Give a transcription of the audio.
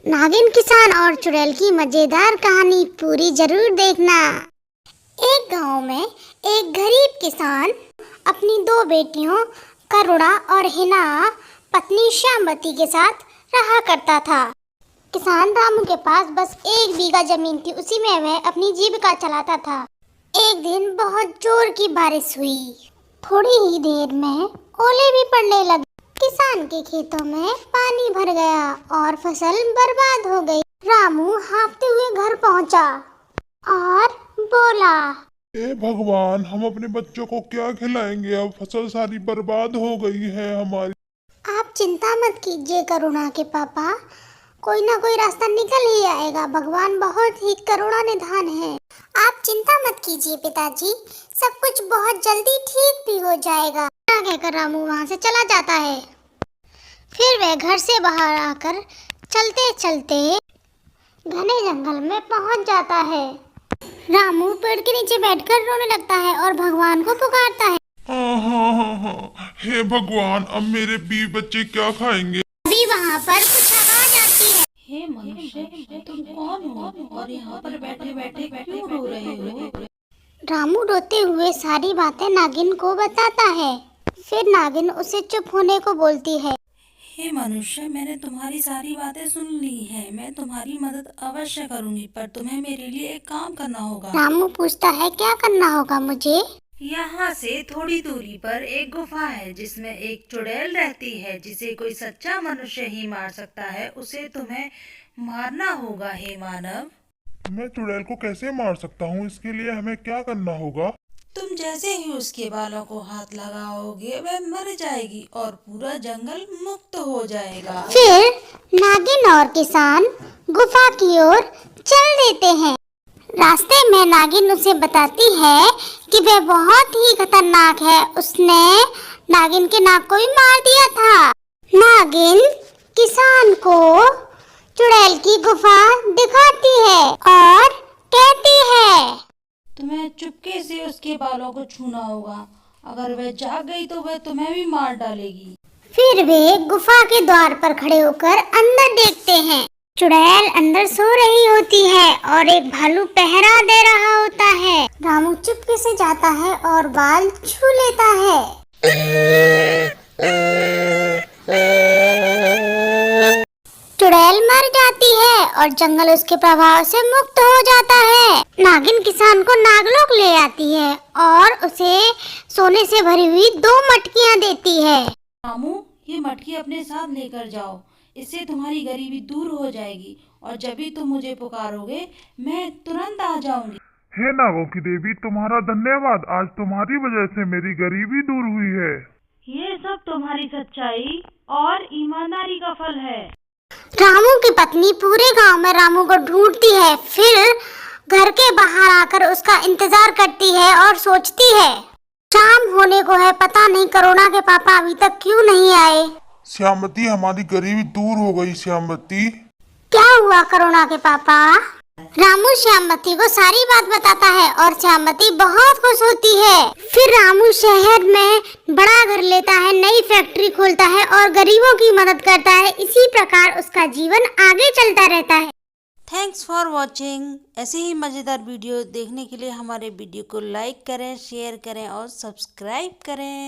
नागिन किसान और चुड़ैल की मजेदार कहानी पूरी जरूर देखना। एक गांव में एक गरीब किसान अपनी दो बेटियों करुणा और हिना पत्नी श्यामवती के साथ रहा करता था। किसान रामू के पास बस 1 बीघा जमीन थी, उसी में वह अपनी जीविका चलाता था। एक दिन बहुत जोर की बारिश हुई। थोड़ी ही देर में ओले भी पड़ने लगे। किसान के खेतों में पानी भर गया और फसल बर्बाद हो गई। रामू हाँफते हुए घर पहुंचा और बोला, हे भगवान, हम अपने बच्चों को क्या खिलाएंगे? अब फसल सारी बर्बाद हो गई है हमारी। आप चिंता मत कीजिए करुणा के पापा, कोई ना कोई रास्ता निकल ही आएगा। भगवान बहुत ही करुणा निधान है। आप चिंता मत कीजिए पिताजी, सब कुछ बहुत जल्दी ठीक भी हो जाएगा। कहकर रामू वहाँ से चला जाता है। फिर वह घर से बाहर आकर चलते चलते घने जंगल में पहुंच जाता है। रामू पेड़ के नीचे बैठकर रोने लगता है और भगवान को पुकारता है। हे भगवान, अब मेरे बीवी बच्चे क्या खाएंगे? अभी वहाँ पर कुछ आवाज आती है। हे मनुष्य, तुम कौन हो और यहाँ पर बैठे बैठे क्यों रो रहे हो? रामू रोते हुए सारी बातें नागिन को बताता है। फिर नागिन उसे चुप होने को बोलती है। हे मनुष्य, मैंने तुम्हारी सारी बातें सुन ली हैं। मैं तुम्हारी मदद अवश्य करूंगी, पर तुम्हें मेरे लिए एक काम करना होगा। रामू पूछता है, क्या करना होगा मुझे? यहाँ से थोड़ी दूरी पर एक गुफा है जिसमें एक चुड़ैल रहती है, जिसे कोई सच्चा मनुष्य ही मार सकता है। उसे तुम्हें मारना होगा हे मानव। मैं चुड़ैल को कैसे मार सकता हूँ? इसके लिए हमें क्या करना होगा? तुम जैसे ही उसके बालों को हाथ लगाओगे वह मर जाएगी और पूरा जंगल मुक्त हो जाएगा। फिर नागिन और किसान गुफा की ओर चल देते हैं। रास्ते में नागिन उसे बताती है कि वह बहुत ही खतरनाक है। उसने नागिन के नाक को भी मार दिया था। नागिन किसान को चुड़ैल की गुफा दिखाती है और कहती है, तुम्हें चुपके से उसके बालों को छूना होगा। अगर वह जाग गई तो वह तुम्हें भी मार डालेगी। फिर वे गुफा के द्वार पर खड़े होकर अंदर देखते हैं। चुड़ैल अंदर सो रही होती है और एक भालू पहरा दे रहा होता है। रामू चुपके से जाता है और बाल छू लेता है। चुड़ैल मर जाती है और जंगल उसके प्रभाव से मुक्त हो जाता है। नागिन किसान को नागलोक ले आती है और उसे सोने से भरी हुई 2 मटकियां देती है। रामू, ये मटकी अपने साथ लेकर जाओ। इससे तुम्हारी गरीबी दूर हो जाएगी और जब भी तुम मुझे पुकारोगे मैं तुरंत आ जाऊंगी। हे नागों की देवी, तुम्हारा धन्यवाद। आज तुम्हारी वजह से मेरी गरीबी दूर हुई है। ये सब तुम्हारी सच्चाई और ईमानदारी का फल है। रामू की पत्नी पूरे गांव में रामू को ढूंढती है। फिर घर के बाहर आकर उसका इंतजार करती है और सोचती है, शाम होने को है, पता नहीं करुणा के पापा अभी तक क्यों नहीं आए। श्यामवती, हमारी गरीबी दूर हो गई। श्यामवती, क्या हुआ करुणा के पापा? रामू श्यामवती को सारी बात बताता है और श्यामवती बहुत खुश होती है। फिर रामू शहर में बड़ा घर लेता है, नई फैक्ट्री खोलता है और गरीबों की मदद करता है। इसी प्रकार उसका जीवन आगे चलता रहता है। Thanks for watching. ऐसे ही मज़ेदार वीडियो देखने के लिए हमारे वीडियो को लाइक करें, शेयर करें और सब्सक्राइब करें।